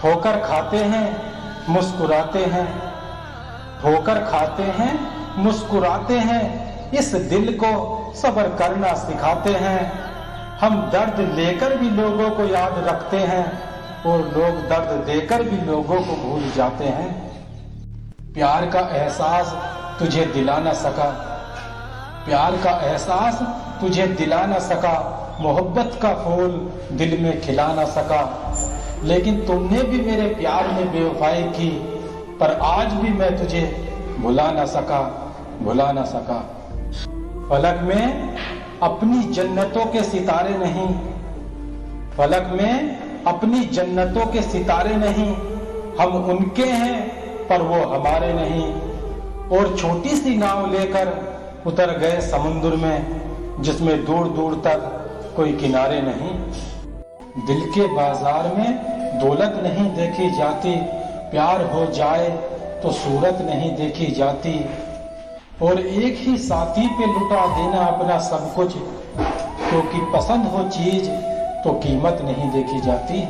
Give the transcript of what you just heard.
ठोकर खाते हैं मुस्कुराते हैं, ठोकर खाते हैं मुस्कुराते हैं, इस दिल को सब्र करना सिखाते हैं। हम दर्द लेकर भी लोगों को याद रखते हैं और लोग दर्द देकर भी लोगों को भूल जाते हैं। प्यार का एहसास तुझे दिला ना सका, प्यार का एहसास तुझे दिला ना सका, मोहब्बत का फूल दिल में खिला ना सका। लेकिन तुमने भी मेरे प्यार में बेवफाई की, पर आज भी मैं तुझे भुला ना सका, भुला ना सका। फलक में अपनी जन्नतों के सितारे नहीं, फलक में अपनी जन्नतों के सितारे नहीं, हम उनके हैं पर वो हमारे नहीं। और छोटी सी नाव लेकर उतर गए समुद्र में, जिसमें दूर दूर तक कोई किनारे नहीं। दिल के बाजार में दौलत नहीं देखी जाती, प्यार हो जाए तो सूरत नहीं देखी जाती। और एक ही साथी पे लुटा देना अपना सब कुछ, क्योंकि पसंद हो चीज तो कीमत नहीं देखी जाती।